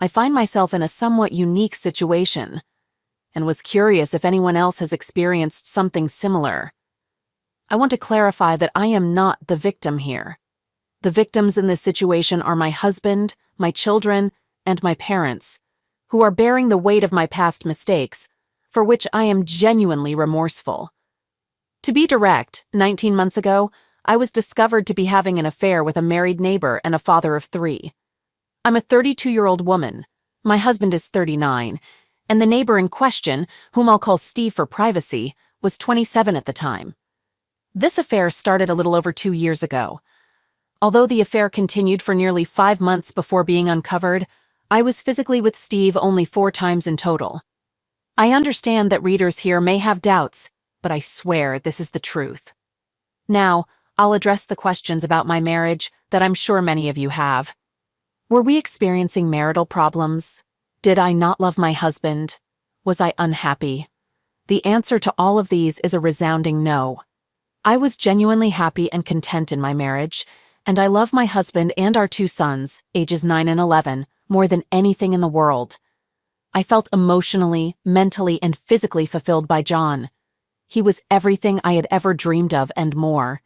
I find myself in a somewhat unique situation and was curious if anyone else has experienced something similar. I want to clarify that I am not the victim here. The victims in this situation are my husband, my children, and my parents, who are bearing the weight of my past mistakes, for which I am genuinely remorseful. To be direct, 19 months ago, I was discovered to be having an affair with a married neighbor and a father of 3. I'm a 32-year-old woman. My husband is 39, and the neighbor in question, whom I'll call Steve for privacy, was 27 at the time. This affair started a little over 2 years ago. Although the affair continued for nearly 5 months before being uncovered, I was physically with Steve only 4 times in total. I understand that readers here may have doubts, but I swear this is the truth. Now, I'll address the questions about my marriage that I'm sure many of you have. Were we experiencing marital problems? Did I not love my husband? Was I unhappy? The answer to all of these is a resounding no. I was genuinely happy and content in my marriage, and I love my husband and our 2 sons, ages 9 and 11, more than anything in the world. I felt emotionally, mentally, and physically fulfilled by John. He was everything I had ever dreamed of and more.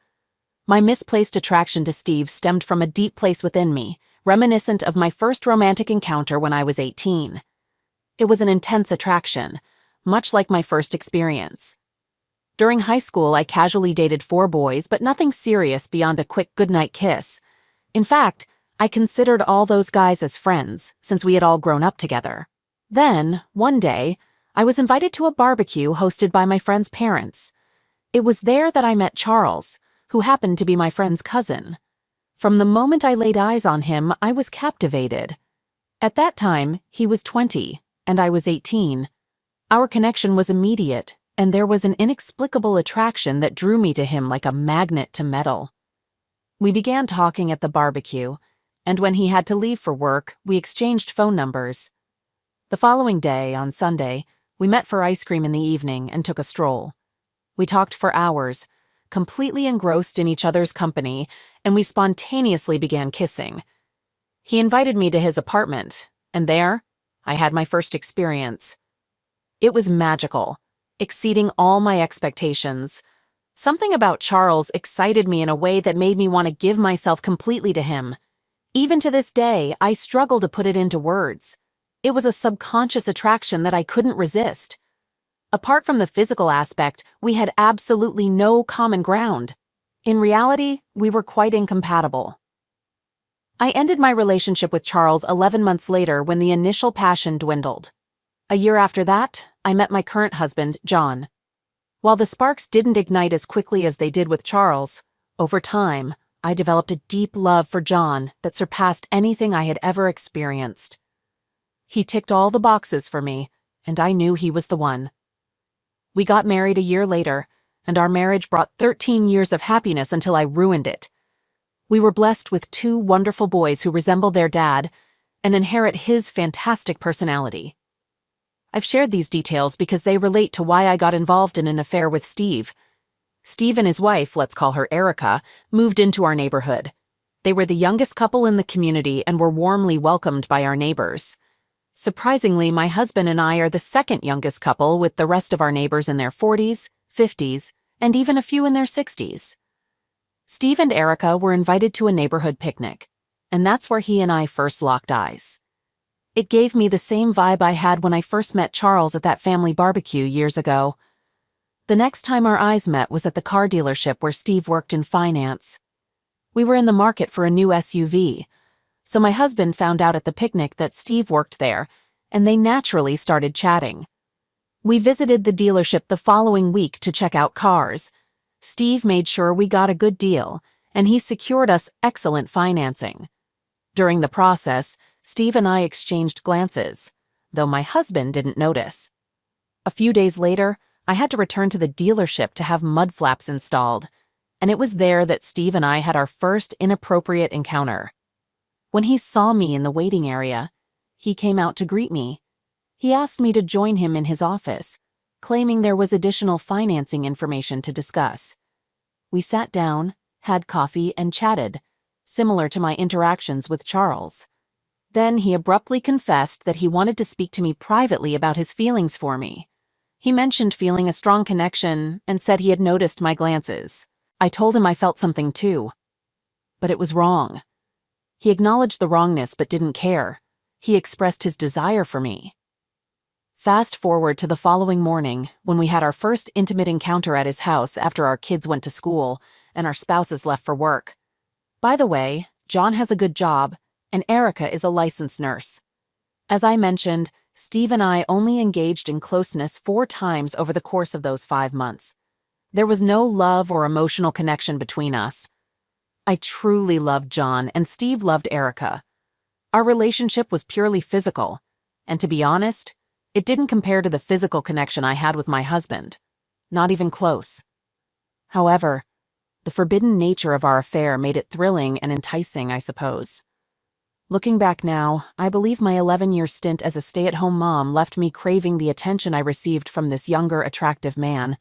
My misplaced attraction to Steve stemmed from a deep place within me, reminiscent of my first romantic encounter when I was 18. It was an intense attraction, much like my first experience. During high school, I casually dated 4 boys, but nothing serious beyond a quick goodnight kiss. In fact, I considered all those guys as friends, since we had all grown up together. Then, one day, I was invited to a barbecue hosted by my friend's parents. It was there that I met Charles, who happened to be my friend's cousin. From the moment I laid eyes on him, I was captivated. At that time, he was 20, and I was 18. Our connection was immediate, and there was an inexplicable attraction that drew me to him like a magnet to metal. We began talking at the barbecue, and when he had to leave for work, we exchanged phone numbers. The following day, on Sunday, we met for ice cream in the evening and took a stroll. We talked for hours, completely engrossed in each other's company, and we spontaneously began kissing. He invited me to his apartment, and there, I had my first experience. It was magical, exceeding all my expectations. Something about Charles excited me in a way that made me want to give myself completely to him. Even to this day, I struggle to put it into words. It was a subconscious attraction that I couldn't resist. Apart from the physical aspect, we had absolutely no common ground. In reality, we were quite incompatible. I ended my relationship with Charles 11 months later when the initial passion dwindled. A year after that, I met my current husband, John. While the sparks didn't ignite as quickly as they did with Charles, over time, I developed a deep love for John that surpassed anything I had ever experienced. He ticked all the boxes for me, and I knew he was the one. We got married a year later, and our marriage brought 13 years of happiness until I ruined it. We were blessed with 2 wonderful boys who resemble their dad and inherit his fantastic personality. I've shared these details because they relate to why I got involved in an affair with Steve. Steve and his wife, let's call her Erica, moved into our neighborhood. They were the youngest couple in the community and were warmly welcomed by our neighbors. Surprisingly, my husband and I are the second youngest couple, with the rest of our neighbors in their 40s, 50s, and even a few in their 60s. Steve and Erica were invited to a neighborhood picnic, and that's where he and I first locked eyes. It gave me the same vibe I had when I first met Charles at that family barbecue years ago. The next time our eyes met was at the car dealership where Steve worked in finance. We were in the market for a new SUV, so my husband found out at the picnic that Steve worked there, and they naturally started chatting. We visited the dealership the following week to check out cars. Steve made sure we got a good deal, and he secured us excellent financing. During the process, Steve and I exchanged glances, though my husband didn't notice. A few days later, I had to return to the dealership to have mud flaps installed, and it was there that Steve and I had our first inappropriate encounter. When he saw me in the waiting area, he came out to greet me. He asked me to join him in his office, claiming there was additional financing information to discuss. We sat down, had coffee, and chatted, similar to my interactions with Charles. Then he abruptly confessed that he wanted to speak to me privately about his feelings for me. He mentioned feeling a strong connection and said he had noticed my glances. I told him I felt something too. But it was wrong. He acknowledged the wrongness but didn't care. He expressed his desire for me. Fast forward to the following morning, when we had our first intimate encounter at his house after our kids went to school and our spouses left for work. By the way, John has a good job, and Erica is a licensed nurse. As I mentioned, Steve and I only engaged in closeness 4 times over the course of those 5 months. There was no love or emotional connection between us. I truly loved John, and Steve loved Erica. Our relationship was purely physical, and to be honest, it didn't compare to the physical connection I had with my husband. Not even close. However, the forbidden nature of our affair made it thrilling and enticing, I suppose. Looking back now, I believe my 11-year stint as a stay-at-home mom left me craving the attention I received from this younger, attractive man.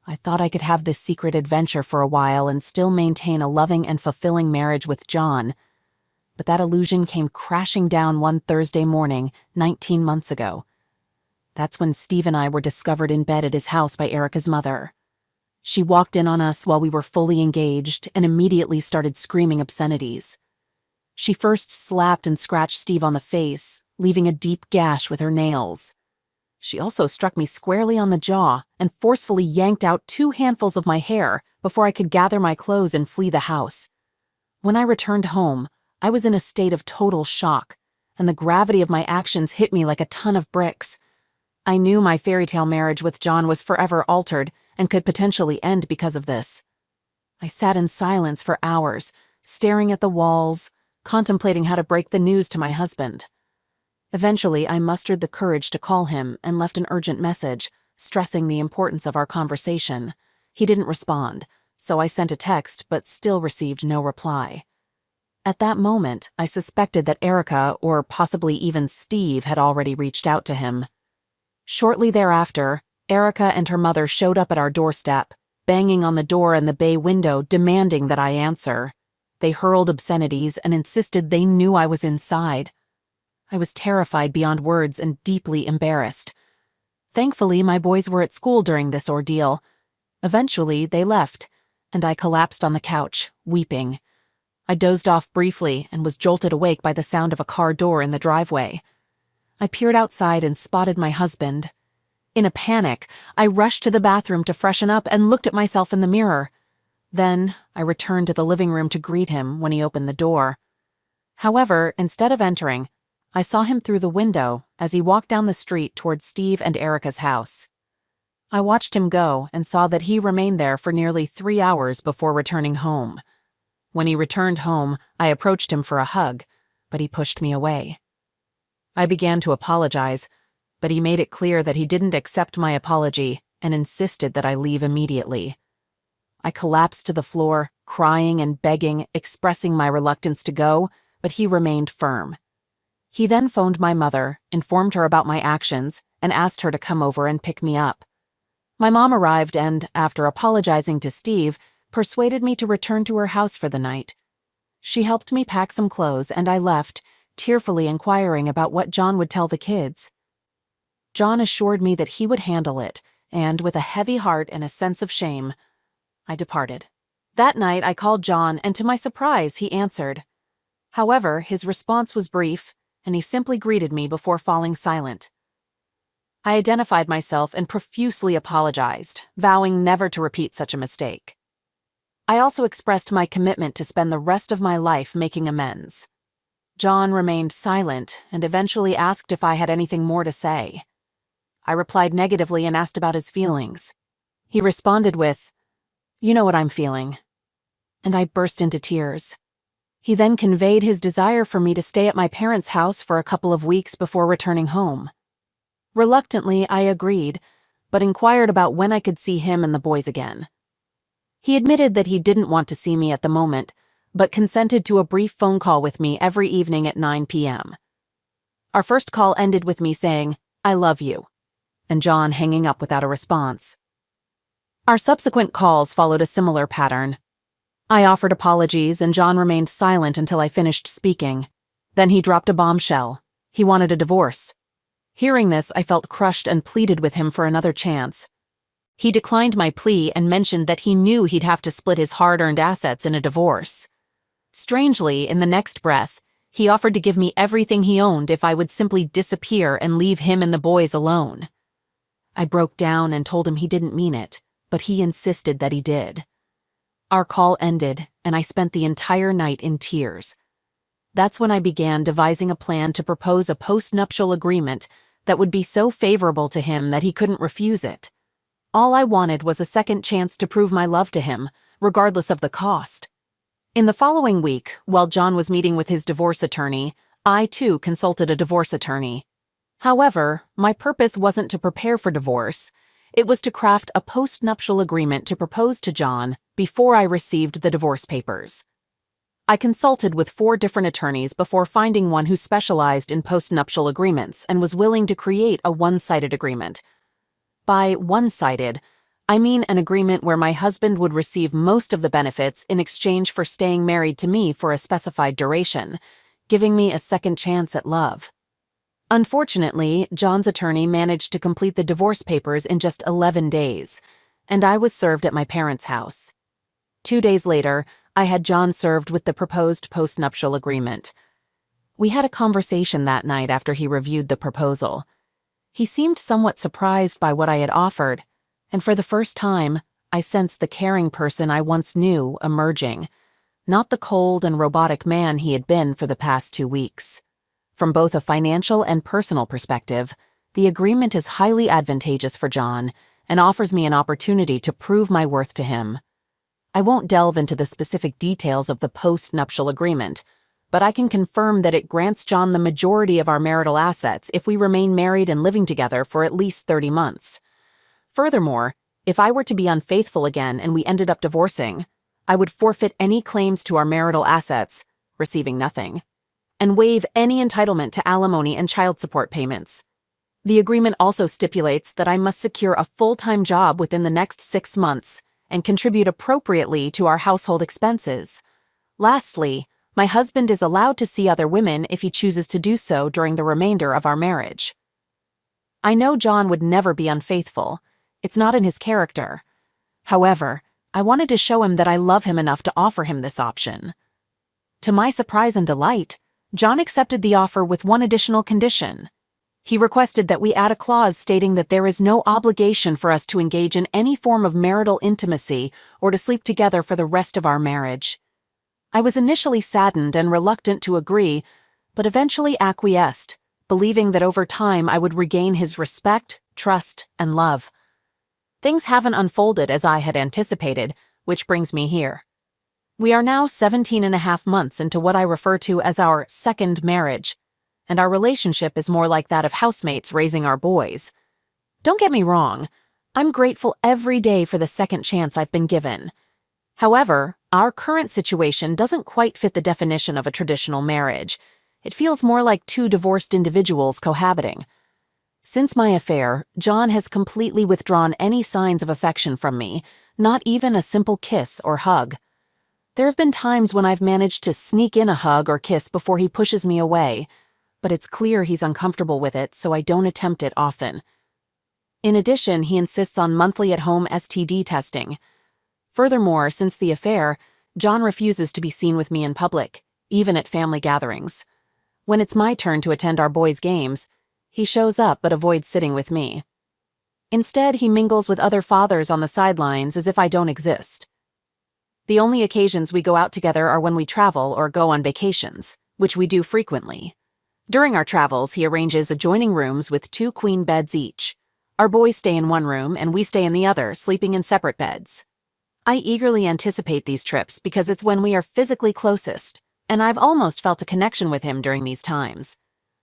I thought I could have this secret adventure for a while and still maintain a loving and fulfilling marriage with John, but that illusion came crashing down one Thursday morning, 19 months ago. That's when Steve and I were discovered in bed at his house by Erica's mother. She walked in on us while we were fully engaged and immediately started screaming obscenities. She first slapped and scratched Steve on the face, leaving a deep gash with her nails. She also struck me squarely on the jaw and forcefully yanked out 2 handfuls of my hair before I could gather my clothes and flee the house. When I returned home, I was in a state of total shock, and the gravity of my actions hit me like a ton of bricks. I knew my fairy tale marriage with John was forever altered and could potentially end because of this. I sat in silence for hours, staring at the walls, contemplating how to break the news to my husband. Eventually, I mustered the courage to call him and left an urgent message, stressing the importance of our conversation. He didn't respond, so I sent a text but still received no reply. At that moment, I suspected that Erica, or possibly even Steve, had already reached out to him. Shortly thereafter, Erica and her mother showed up at our doorstep, banging on the door and the bay window demanding that I answer. They hurled obscenities and insisted they knew I was inside. I was terrified beyond words and deeply embarrassed. Thankfully, my boys were at school during this ordeal. Eventually, they left, and I collapsed on the couch, weeping. I dozed off briefly and was jolted awake by the sound of a car door in the driveway. I peered outside and spotted my husband. In a panic, I rushed to the bathroom to freshen up and looked at myself in the mirror. Then, I returned to the living room to greet him when he opened the door. However, instead of entering, I saw him through the window as he walked down the street towards Steve and Erica's house. I watched him go and saw that he remained there for nearly 3 hours before returning home. When he returned home, I approached him for a hug, but he pushed me away. I began to apologize, but he made it clear that he didn't accept my apology and insisted that I leave immediately. I collapsed to the floor, crying and begging, expressing my reluctance to go, but he remained firm. He then phoned my mother, informed her about my actions, and asked her to come over and pick me up. My mom arrived and, after apologizing to Steve, persuaded me to return to her house for the night. She helped me pack some clothes and I left, tearfully inquiring about what John would tell the kids. John assured me that he would handle it, and with a heavy heart and a sense of shame, I departed. That night I called John, and to my surprise, he answered. However, his response was brief, and he simply greeted me before falling silent. I identified myself and profusely apologized, vowing never to repeat such a mistake. I also expressed my commitment to spend the rest of my life making amends. John remained silent and eventually asked if I had anything more to say. I replied negatively and asked about his feelings. He responded with, "You know what I'm feeling." And I burst into tears. He then conveyed his desire for me to stay at my parents' house for a couple of weeks before returning home. Reluctantly, I agreed, but inquired about when I could see him and the boys again. He admitted that he didn't want to see me at the moment, but consented to a brief phone call with me every evening at 9 p.m. Our first call ended with me saying, "I love you," and John hanging up without a response. Our subsequent calls followed a similar pattern. I offered apologies and John remained silent until I finished speaking. Then he dropped a bombshell. He wanted a divorce. Hearing this, I felt crushed and pleaded with him for another chance. He declined my plea and mentioned that he knew he'd have to split his hard-earned assets in a divorce. Strangely, in the next breath, he offered to give me everything he owned if I would simply disappear and leave him and the boys alone. I broke down and told him he didn't mean it, but he insisted that he did. Our call ended, and I spent the entire night in tears. That's when I began devising a plan to propose a post-nuptial agreement that would be so favorable to him that he couldn't refuse it. All I wanted was a second chance to prove my love to him, regardless of the cost. In the following week, while John was meeting with his divorce attorney, I too consulted a divorce attorney. However, my purpose wasn't to prepare for divorce. It was to craft a post-nuptial agreement to propose to John before I received the divorce papers. I consulted with 4 different attorneys before finding one who specialized in post-nuptial agreements and was willing to create a one-sided agreement. By one-sided, I mean an agreement where my husband would receive most of the benefits in exchange for staying married to me for a specified duration, giving me a second chance at love. Unfortunately, John's attorney managed to complete the divorce papers in just 11 days, and I was served at my parents' house. 2 days later, I had John served with the proposed post-nuptial agreement. We had a conversation that night after he reviewed the proposal. He seemed somewhat surprised by what I had offered, and for the first time, I sensed the caring person I once knew emerging, not the cold and robotic man he had been for the past 2 weeks. From both a financial and personal perspective, the agreement is highly advantageous for John and offers me an opportunity to prove my worth to him. I won't delve into the specific details of the post-nuptial agreement, but I can confirm that it grants John the majority of our marital assets if we remain married and living together for at least 30 months. Furthermore, if I were to be unfaithful again and we ended up divorcing, I would forfeit any claims to our marital assets, receiving nothing, and waive any entitlement to alimony and child support payments. The agreement also stipulates that I must secure a full-time job within the next 6 months and contribute appropriately to our household expenses. Lastly, my husband is allowed to see other women if he chooses to do so during the remainder of our marriage. I know John would never be unfaithful. It's not in his character. However, I wanted to show him that I love him enough to offer him this option. To my surprise and delight, John accepted the offer with one additional condition. He requested that we add a clause stating that there is no obligation for us to engage in any form of marital intimacy or to sleep together for the rest of our marriage. I was initially saddened and reluctant to agree, but eventually acquiesced, believing that over time I would regain his respect, trust, and love. Things haven't unfolded as I had anticipated, which brings me here. We are now 17.5 months into what I refer to as our second marriage, and our relationship is more like that of housemates raising our boys. Don't get me wrong, I'm grateful every day for the second chance I've been given. However, our current situation doesn't quite fit the definition of a traditional marriage. It feels more like 2 divorced individuals cohabiting. Since my affair, John has completely withdrawn any signs of affection from me, not even a simple kiss or hug. There have been times when I've managed to sneak in a hug or kiss before he pushes me away, but it's clear he's uncomfortable with it, so I don't attempt it often. In addition, he insists on monthly at-home STD testing. Furthermore, since the affair, John refuses to be seen with me in public, even at family gatherings. When it's my turn to attend our boys' games, he shows up but avoids sitting with me. Instead, he mingles with other fathers on the sidelines as if I don't exist. The only occasions we go out together are when we travel or go on vacations, which we do frequently. During our travels, he arranges adjoining rooms with 2 queen beds each. Our boys stay in one room and we stay in the other, sleeping in separate beds. I eagerly anticipate these trips because it's when we are physically closest, and I've almost felt a connection with him during these times.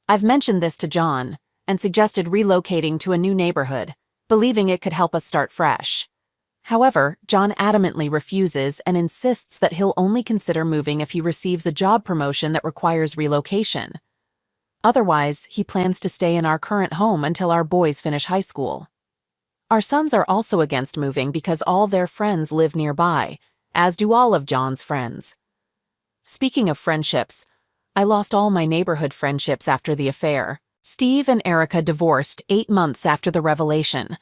I've mentioned this to John and suggested relocating to a new neighborhood, believing it could help us start fresh. However, John adamantly refuses and insists that he'll only consider moving if he receives a job promotion that requires relocation. Otherwise, he plans to stay in our current home until our boys finish high school. Our sons are also against moving because all their friends live nearby, as do all of John's friends. Speaking of friendships, I lost all my neighborhood friendships after the affair. Steve and Erica divorced 8 months after the revelation,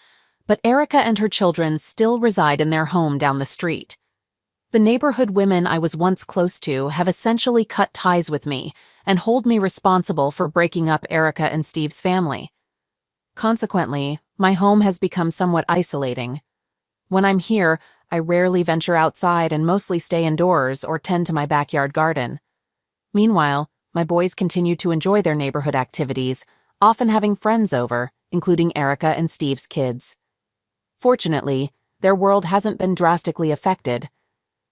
but Erica and her children still reside in their home down the street. The neighborhood women I was once close to have essentially cut ties with me and hold me responsible for breaking up Erica and Steve's family. Consequently, my home has become somewhat isolating. When I'm here, I rarely venture outside and mostly stay indoors or tend to my backyard garden. Meanwhile, my boys continue to enjoy their neighborhood activities, often having friends over, including Erica and Steve's kids. Fortunately, their world hasn't been drastically affected.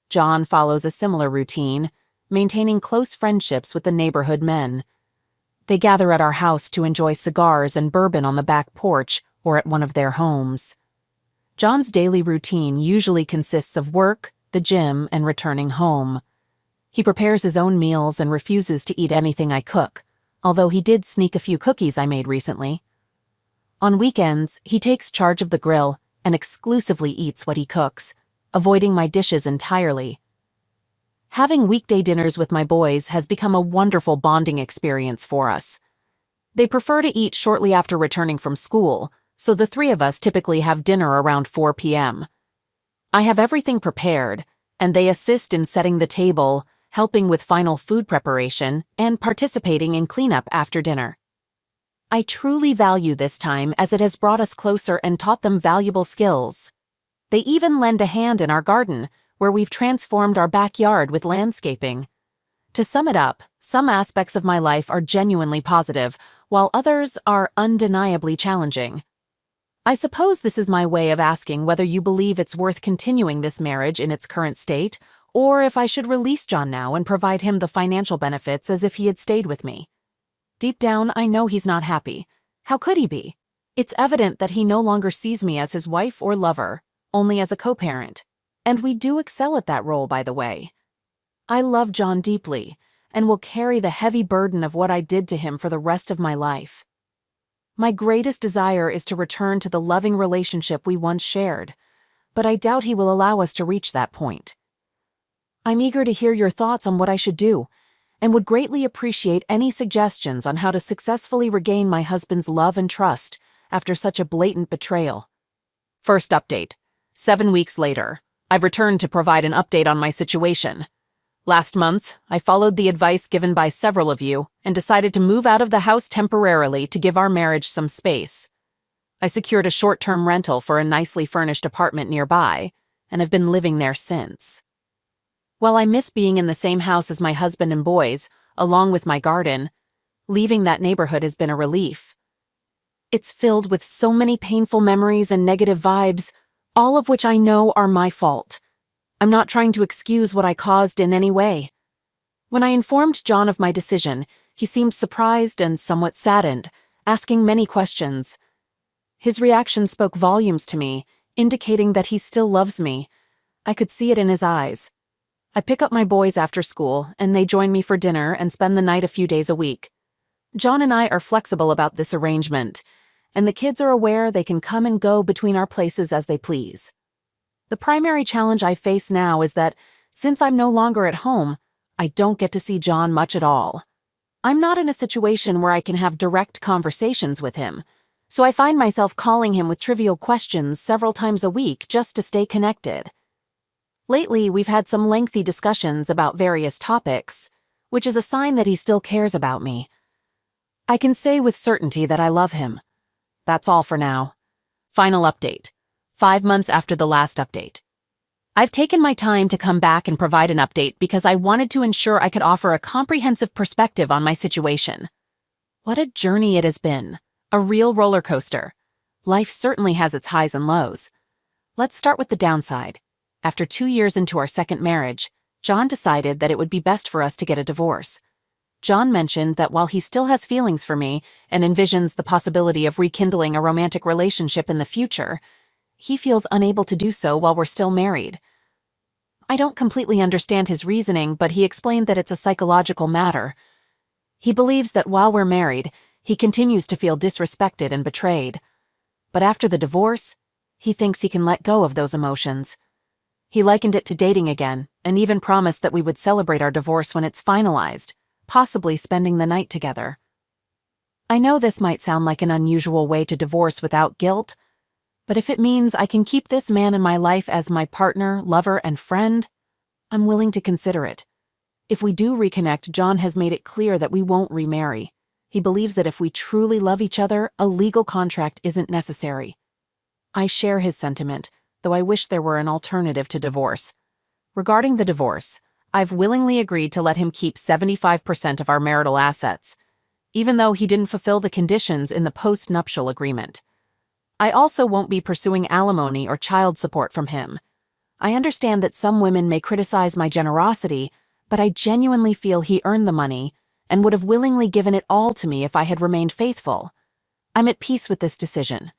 John follows a similar routine, maintaining close friendships with the neighborhood men. They gather at our house to enjoy cigars and bourbon on the back porch or at one of their homes. John's daily routine usually consists of work, the gym, and returning home. He prepares his own meals and refuses to eat anything I cook, although he did sneak a few cookies I made recently. On weekends, he takes charge of the grill and exclusively eats what he cooks, avoiding my dishes entirely. Having weekday dinners with my boys has become a wonderful bonding experience for us. They prefer to eat shortly after returning from school, so the three of us typically have dinner around 4 p.m. I have everything prepared, and they assist in setting the table, helping with final food preparation, and participating in cleanup after dinner. I truly value this time as it has brought us closer and taught them valuable skills. They even lend a hand in our garden, where we've transformed our backyard with landscaping. To sum it up, some aspects of my life are genuinely positive, while others are undeniably challenging. I suppose this is my way of asking whether you believe it's worth continuing this marriage in its current state, or if I should release John now and provide him the financial benefits as if he had stayed with me. Deep down, I know he's not happy. How could he be? It's evident that he no longer sees me as his wife or lover, only as a co-parent. And we do excel at that role, by the way. I love John deeply, and will carry the heavy burden of what I did to him for the rest of my life. My greatest desire is to return to the loving relationship we once shared, but I doubt he will allow us to reach that point. I'm eager to hear your thoughts on what I should do, and would greatly appreciate any suggestions on how to successfully regain my husband's love and trust after such a blatant betrayal. First update. 7 weeks later. I've returned to provide an update on my situation. Last month, I followed the advice given by several of you and decided to move out of the house temporarily to give our marriage some space. I secured a short-term rental for a nicely furnished apartment nearby and have been living there since. While I miss being in the same house as my husband and boys, along with my garden, leaving that neighborhood has been a relief. It's filled with so many painful memories and negative vibes, all of which I know are my fault. I'm not trying to excuse what I caused in any way. When I informed John of my decision, he seemed surprised and somewhat saddened, asking many questions. His reaction spoke volumes to me, indicating that he still loves me. I could see it in his eyes. I pick up my boys after school, and they join me for dinner and spend the night a few days a week. John and I are flexible about this arrangement, and the kids are aware they can come and go between our places as they please. The primary challenge I face now is that, since I'm no longer at home, I don't get to see John much at all. I'm not in a situation where I can have direct conversations with him, so I find myself calling him with trivial questions several times a week just to stay connected. Lately, we've had some lengthy discussions about various topics, which is a sign that he still cares about me. I can say with certainty that I love him. That's all for now. Final update. 5 months after the last update. I've taken my time to come back and provide an update because I wanted to ensure I could offer a comprehensive perspective on my situation. What a journey it has been. A real roller coaster. Life certainly has its highs and lows. Let's start with the downside. After 2 years into our second marriage, John decided that it would be best for us to get a divorce. John mentioned that while he still has feelings for me and envisions the possibility of rekindling a romantic relationship in the future, he feels unable to do so while we're still married. I don't completely understand his reasoning, but he explained that it's a psychological matter. He believes that while we're married, he continues to feel disrespected and betrayed. But after the divorce, he thinks he can let go of those emotions. He likened it to dating again, and even promised that we would celebrate our divorce when it's finalized, possibly spending the night together. I know this might sound like an unusual way to divorce without guilt, but if it means I can keep this man in my life as my partner, lover, and friend, I'm willing to consider it. If we do reconnect, John has made it clear that we won't remarry. He believes that if we truly love each other, a legal contract isn't necessary. I share his sentiment, though I wish there were an alternative to divorce. Regarding the divorce, I've willingly agreed to let him keep 75% of our marital assets, even though he didn't fulfill the conditions in the post-nuptial agreement. I also won't be pursuing alimony or child support from him. I understand that some women may criticize my generosity, but I genuinely feel he earned the money and would have willingly given it all to me if I had remained faithful. I'm at peace with this decision.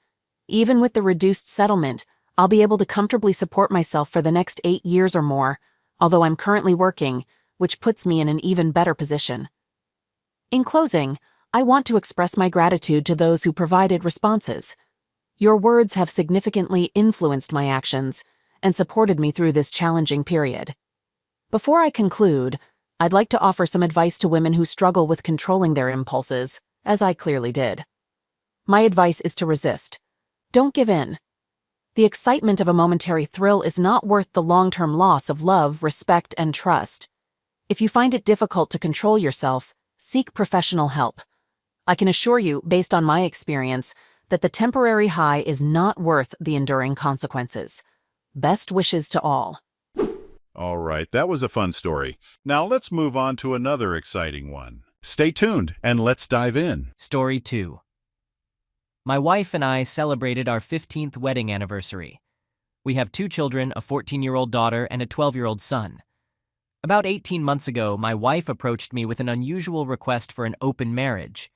Even with the reduced settlement, I'll be able to comfortably support myself for the next 8 years or more, although I'm currently working, which puts me in an even better position. In closing, I want to express my gratitude to those who provided responses. Your words have significantly influenced my actions and supported me through this challenging period. Before I conclude, I'd like to offer some advice to women who struggle with controlling their impulses, as I clearly did. My advice is to resist. Don't give in. The excitement of a momentary thrill is not worth the long-term loss of love, respect, and trust. If you find it difficult to control yourself, seek professional help. I can assure you, based on my experience, that the temporary high is not worth the enduring consequences. Best wishes to all. All right, that was a fun story. Now let's move on to another exciting one. Stay tuned and let's dive in. Story 2. My wife and I celebrated our 15th wedding anniversary. We have 2 children, a 14-year-old daughter and a 12-year-old son. About 18 months ago, my wife approached me with an unusual request for an open marriage.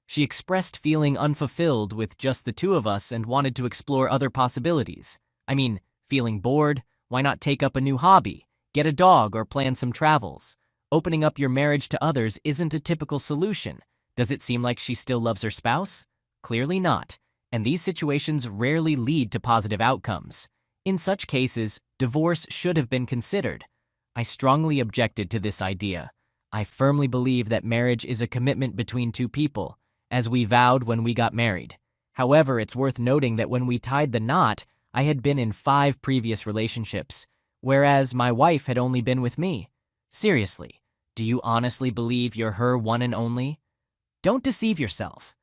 She expressed feeling unfulfilled with just the 2 of us and wanted to explore other possibilities. I mean, feeling bored? Why not take up a new hobby, get a dog, or plan some travels? Opening up your marriage to others isn't a typical solution. Does it seem like she still loves her spouse? Clearly not, and these situations rarely lead to positive outcomes. In such cases, divorce should have been considered. I strongly objected to this idea. I firmly believe that marriage is a commitment between 2 people, as we vowed when we got married. However, it's worth noting that when we tied the knot, I had been in 5 previous relationships, whereas my wife had only been with me. Seriously, do you honestly believe you're her one and only? Don't deceive yourself.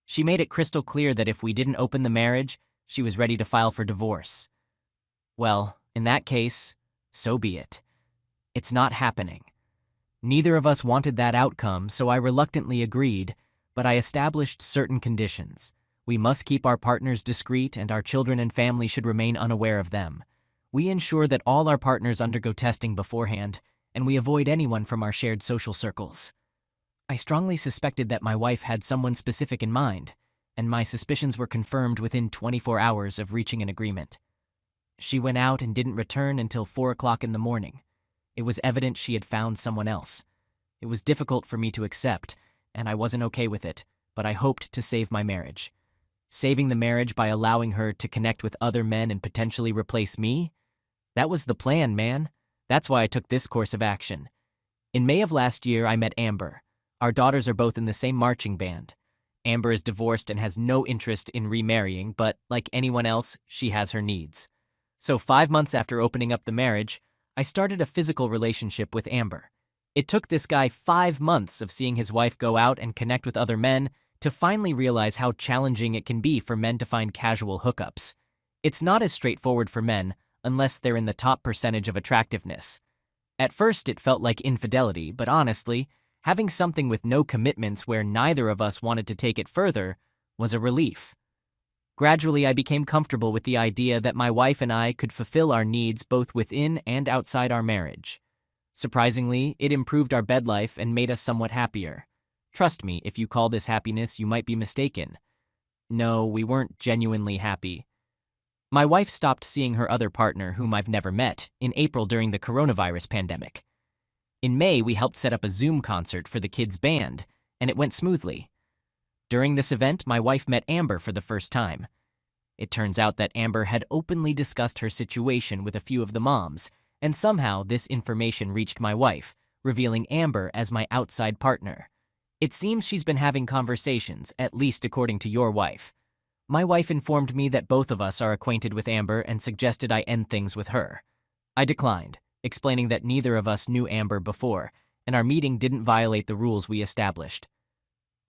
She made it crystal clear that if we didn't open the marriage, she was ready to file for divorce. Well, in that case, so be it. It's not happening. Neither of us wanted that outcome, so I reluctantly agreed, but I established certain conditions. We must keep our partners discreet, and our children and family should remain unaware of them. We ensure that all our partners undergo testing beforehand, and we avoid anyone from our shared social circles. I strongly suspected that my wife had someone specific in mind, and my suspicions were confirmed within 24 hours of reaching an agreement. She went out and didn't return until 4 o'clock in the morning. It was evident she had found someone else. It was difficult for me to accept, and I wasn't okay with it, but I hoped to save my marriage. Saving the marriage by allowing her to connect with other men and potentially replace me? That was the plan, man. That's why I took this course of action. In May of last year, I met Amber. Our daughters are both in the same marching band. Amber is divorced and has no interest in remarrying, but like anyone else, she has her needs. So 5 months after opening up the marriage, I started a physical relationship with Amber. It took this guy 5 months of seeing his wife go out and connect with other men to finally realize how challenging it can be for men to find casual hookups. It's not as straightforward for men unless they're in the top percentage of attractiveness. At first, it felt like infidelity, but honestly, having something with no commitments where neither of us wanted to take it further was a relief. Gradually, I became comfortable with the idea that my wife and I could fulfill our needs both within and outside our marriage. Surprisingly, it improved our bed life and made us somewhat happier. Trust me, if you call this happiness, you might be mistaken. No, we weren't genuinely happy. My wife stopped seeing her other partner, whom I've never met, in April during the coronavirus pandemic. In May, we helped set up a Zoom concert for the kids' band, and it went smoothly. During this event, my wife met Amber for the first time. It turns out that Amber had openly discussed her situation with a few of the moms, and somehow this information reached my wife, revealing Amber as my outside partner. It seems she's been having conversations, at least according to your wife. My wife informed me that both of us are acquainted with Amber and suggested I end things with her. I declined, explaining that neither of us knew Amber before, and our meeting didn't violate the rules we established.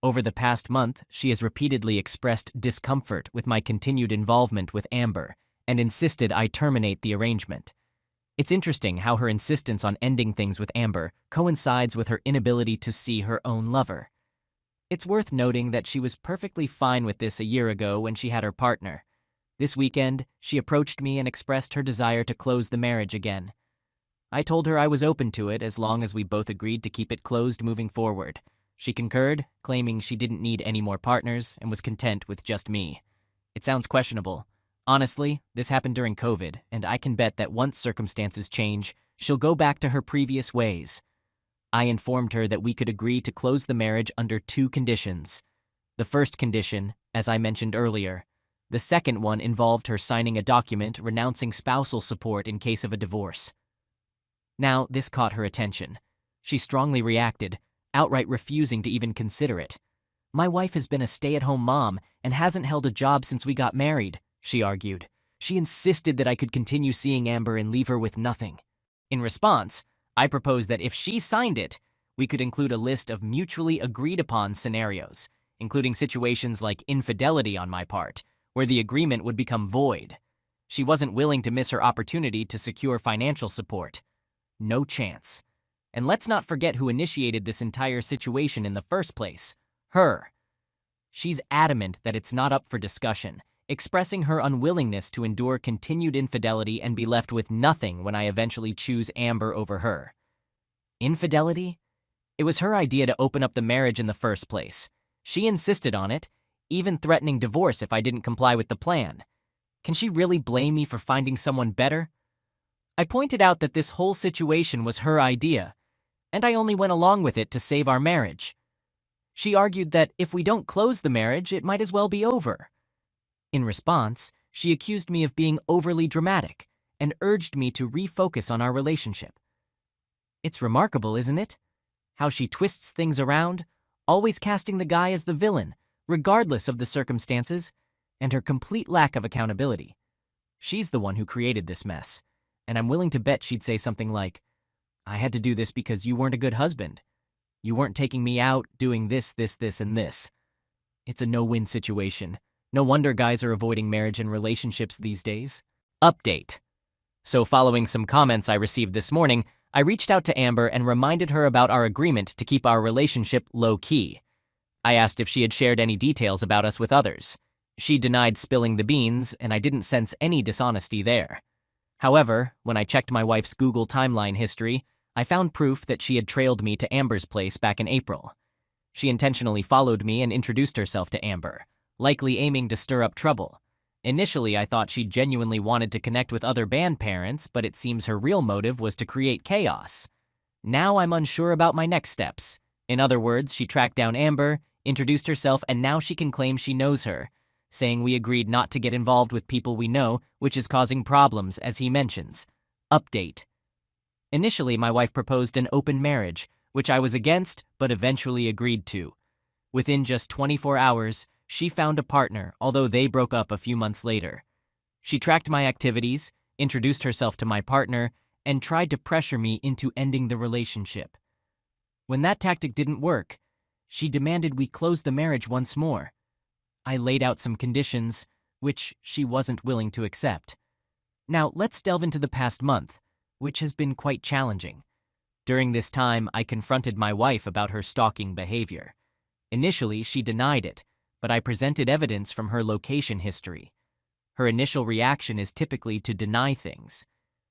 Over the past month, she has repeatedly expressed discomfort with my continued involvement with Amber and insisted I terminate the arrangement. It's interesting how her insistence on ending things with Amber coincides with her inability to see her own lover. It's worth noting that she was perfectly fine with this a year ago when she had her partner. This weekend, she approached me and expressed her desire to close the marriage again. I told her I was open to it as long as we both agreed to keep it closed moving forward. She concurred, claiming she didn't need any more partners and was content with just me. It sounds questionable. Honestly, this happened during COVID, and I can bet that once circumstances change, she'll go back to her previous ways. I informed her that we could agree to close the marriage under 2 conditions. The first condition, as I mentioned earlier. The second one involved her signing a document renouncing spousal support in case of a divorce. Now, this caught her attention. She strongly reacted, outright refusing to even consider it. "My wife has been a stay-at-home mom and hasn't held a job since we got married," she argued. She insisted that I could continue seeing Amber and leave her with nothing. In response, I proposed that if she signed it, we could include a list of mutually agreed-upon scenarios, including situations like infidelity on my part, where the agreement would become void. She wasn't willing to miss her opportunity to secure financial support. No chance. And let's not forget who initiated this entire situation in the first place. Her. She's adamant that it's not up for discussion, expressing her unwillingness to endure continued infidelity and be left with nothing when I eventually choose Amber over her. Infidelity? It was her idea to open up the marriage in the first place. She insisted on it, even threatening divorce if I didn't comply with the plan. Can she really blame me for finding someone better? I pointed out that this whole situation was her idea, and I only went along with it to save our marriage. She argued that if we don't close the marriage, it might as well be over. In response, she accused me of being overly dramatic and urged me to refocus on our relationship. It's remarkable, isn't it? How she twists things around, always casting the guy as the villain, regardless of the circumstances, and her complete lack of accountability. She's the one who created this mess, and I'm willing to bet she'd say something like, "I had to do this because you weren't a good husband. You weren't taking me out, doing this, and this." It's a no-win situation. No wonder guys are avoiding marriage and relationships these days. Update. So following some comments I received this morning, I reached out to Amber and reminded her about our agreement to keep our relationship low-key. I asked if she had shared any details about us with others. She denied spilling the beans, and I didn't sense any dishonesty there. However, when I checked my wife's Google timeline history, I found proof that she had trailed me to Amber's place back in April. She intentionally followed me and introduced herself to Amber, likely aiming to stir up trouble. Initially, I thought she genuinely wanted to connect with other band parents, but it seems her real motive was to create chaos. Now I'm unsure about my next steps. In other words, she tracked down Amber, introduced herself, and now she can claim she knows her, saying we agreed not to get involved with people we know, which is causing problems, as he mentions. Update. Initially, my wife proposed an open marriage, which I was against, but eventually agreed to. Within just 24 hours, she found a partner, although they broke up a few months later. She tracked my activities, introduced herself to my partner, and tried to pressure me into ending the relationship. When that tactic didn't work, she demanded we close the marriage once more. I laid out some conditions, which she wasn't willing to accept. Now, let's delve into the past month, which has been quite challenging. During this time, I confronted my wife about her stalking behavior. Initially, she denied it, but I presented evidence from her location history. Her initial reaction is typically to deny things.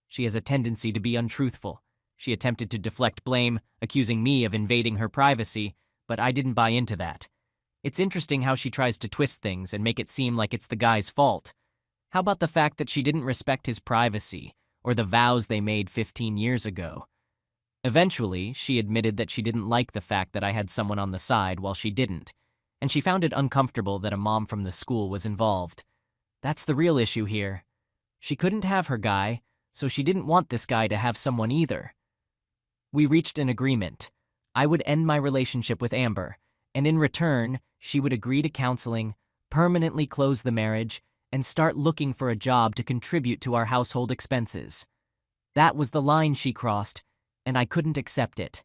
She has a tendency to be untruthful. She attempted to deflect blame, accusing me of invading her privacy, but I didn't buy into that. It's interesting how she tries to twist things and make it seem like it's the guy's fault. How about the fact that she didn't respect his privacy, or the vows they made 15 years ago? Eventually, she admitted that she didn't like the fact that I had someone on the side while she didn't, and she found it uncomfortable that a mom from the school was involved. That's the real issue here. She couldn't have her guy, so she didn't want this guy to have someone either. We reached an agreement. I would end my relationship with Amber, and in return, she would agree to counseling, permanently close the marriage, and start looking for a job to contribute to our household expenses. That was the line she crossed, and I couldn't accept it.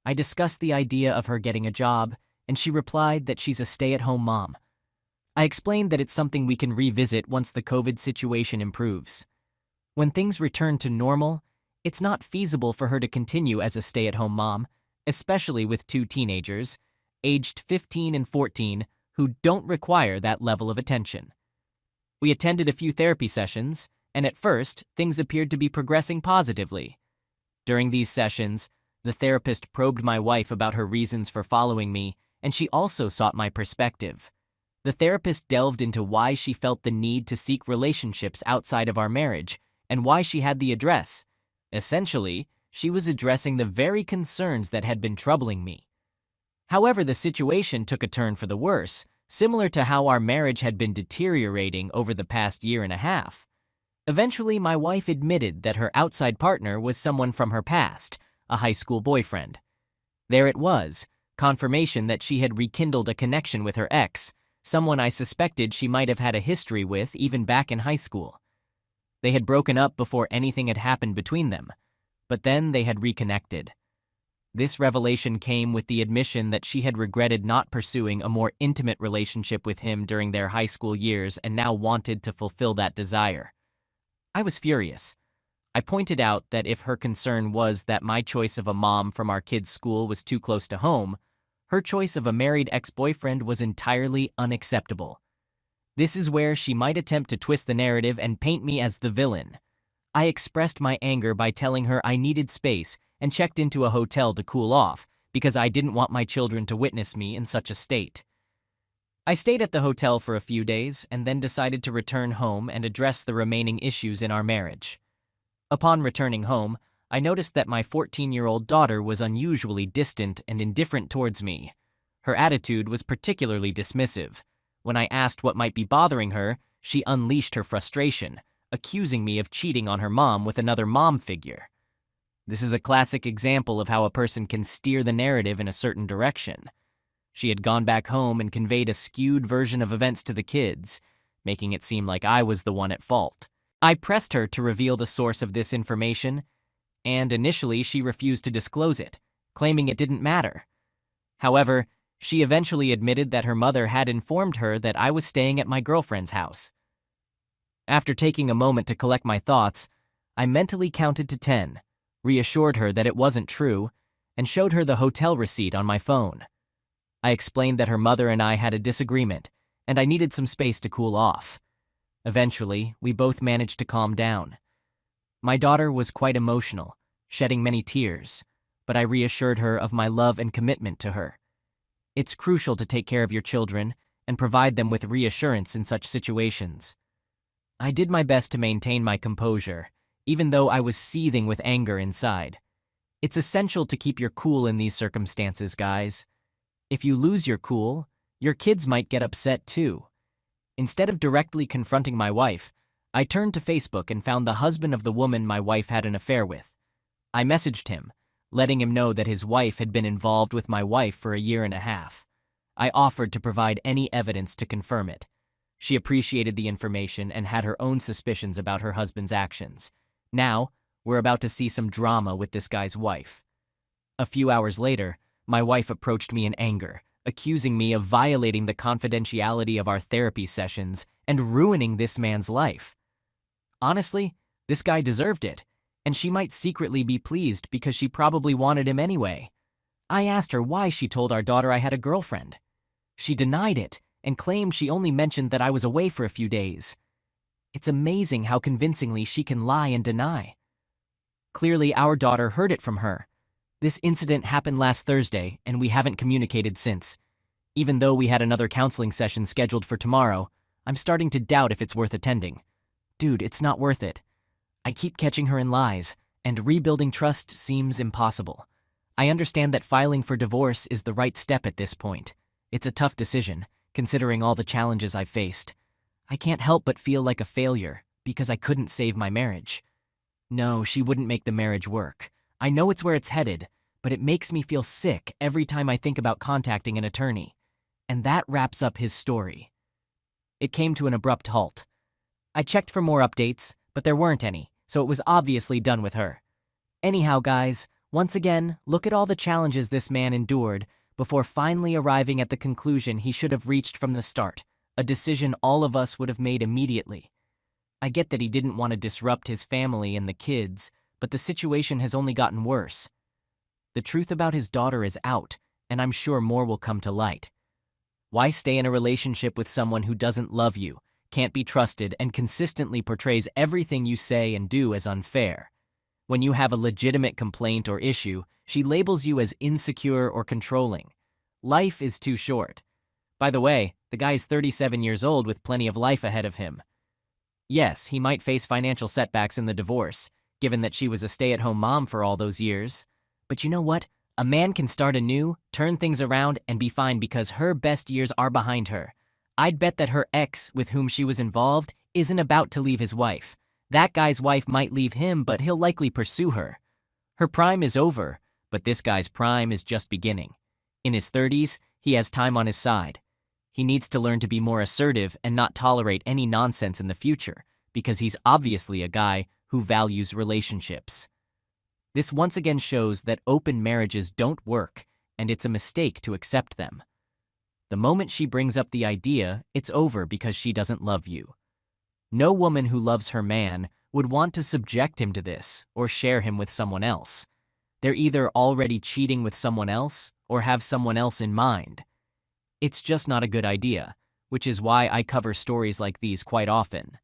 I discussed the idea of her getting a job, and she replied that she's a stay-at-home mom. I explained that it's something we can revisit once the COVID situation improves. When things return to normal, it's not feasible for her to continue as a stay-at-home mom, especially with two teenagers, aged 15 and 14, who don't require that level of attention. We attended a few therapy sessions, and at first, things appeared to be progressing positively. During these sessions, the therapist probed my wife about her reasons for following me, and she also sought my perspective. The therapist delved into why she felt the need to seek relationships outside of our marriage and why she had the address. Essentially, she was addressing the very concerns that had been troubling me. However, the situation took a turn for the worse, similar to how our marriage had been deteriorating over the past year and a half. Eventually, my wife admitted that her outside partner was someone from her past, a high school boyfriend. There it was, confirmation that she had rekindled a connection with her ex, someone I suspected she might have had a history with even back in high school. They had broken up before anything had happened between them, but then they had reconnected. This revelation came with the admission that she had regretted not pursuing a more intimate relationship with him during their high school years and now wanted to fulfill that desire. I was furious. I pointed out that if her concern was that my choice of a mom from our kids' school was too close to home, her choice of a married ex-boyfriend was entirely unacceptable. This is where she might attempt to twist the narrative and paint me as the villain. I expressed my anger by telling her I needed space and checked into a hotel to cool off because I didn't want my children to witness me in such a state. I stayed at the hotel for a few days and then decided to return home and address the remaining issues in our marriage. Upon returning home, I noticed that my 14-year-old daughter was unusually distant and indifferent towards me. Her attitude was particularly dismissive. When I asked what might be bothering her, she unleashed her frustration, accusing me of cheating on her mom with another mom figure. This is a classic example of how a person can steer the narrative in a certain direction. She had gone back home and conveyed a skewed version of events to the kids, making it seem like I was the one at fault. I pressed her to reveal the source of this information, and initially she refused to disclose it, claiming it didn't matter. However, she eventually admitted that her mother had informed her that I was staying at my girlfriend's house. After taking a moment to collect my thoughts, I mentally counted to 10, reassured her that it wasn't true, and showed her the hotel receipt on my phone. I explained that her mother and I had a disagreement, and I needed some space to cool off. Eventually, we both managed to calm down. My daughter was quite emotional, shedding many tears, but I reassured her of my love and commitment to her. It's crucial to take care of your children and provide them with reassurance in such situations. I did my best to maintain my composure, even though I was seething with anger inside. It's essential to keep your cool in these circumstances, guys. If you lose your cool, your kids might get upset too. Instead of directly confronting my wife, I turned to Facebook and found the husband of the woman my wife had an affair with. I messaged him, letting him know that his wife had been involved with my wife for a year and a half. I offered to provide any evidence to confirm it. She appreciated the information and had her own suspicions about her husband's actions. Now, we're about to see some drama with this guy's wife. A few hours later, my wife approached me in anger, accusing me of violating the confidentiality of our therapy sessions and ruining this man's life. Honestly, this guy deserved it, and she might secretly be pleased because she probably wanted him anyway. I asked her why she told our daughter I had a girlfriend. She denied it and claimed she only mentioned that I was away for a few days. It's amazing how convincingly she can lie and deny. Clearly, our daughter heard it from her. This incident happened last Thursday, and we haven't communicated since. Even though we had another counseling session scheduled for tomorrow, I'm starting to doubt if it's worth attending. Dude, it's not worth it. I keep catching her in lies, and rebuilding trust seems impossible. I understand that filing for divorce is the right step at this point. It's a tough decision, considering all the challenges I've faced. I can't help but feel like a failure because I couldn't save my marriage. No, she wouldn't make the marriage work. I know it's where it's headed, but it makes me feel sick every time I think about contacting an attorney. And that wraps up his story. It came to an abrupt halt. I checked for more updates, but there weren't any, so it was obviously done with her. Anyhow, guys, once again, look at all the challenges this man endured before finally arriving at the conclusion he should have reached from the start, a decision all of us would have made immediately. I get that he didn't want to disrupt his family and the kids, but the situation has only gotten worse. The truth about his daughter is out, and I'm sure more will come to light. Why stay in a relationship with someone who doesn't love you, can't be trusted, and consistently portrays everything you say and do as unfair? When you have a legitimate complaint or issue, she labels you as insecure or controlling. Life is too short. By the way, the guy's 37 years old with plenty of life ahead of him. Yes, he might face financial setbacks in the divorce, given that she was a stay-at-home mom for all those years. But you know what? A man can start anew, turn things around, and be fine because her best years are behind her. I'd bet that her ex, with whom she was involved, isn't about to leave his wife. That guy's wife might leave him, but he'll likely pursue her. Her prime is over, but this guy's prime is just beginning. In his 30s, he has time on his side. He needs to learn to be more assertive and not tolerate any nonsense in the future, because he's obviously a guy who values relationships. This once again shows that open marriages don't work, and it's a mistake to accept them. The moment she brings up the idea, it's over because she doesn't love you. No woman who loves her man would want to subject him to this or share him with someone else. They're either already cheating with someone else or have someone else in mind. It's just not a good idea, which is why I cover stories like these quite often.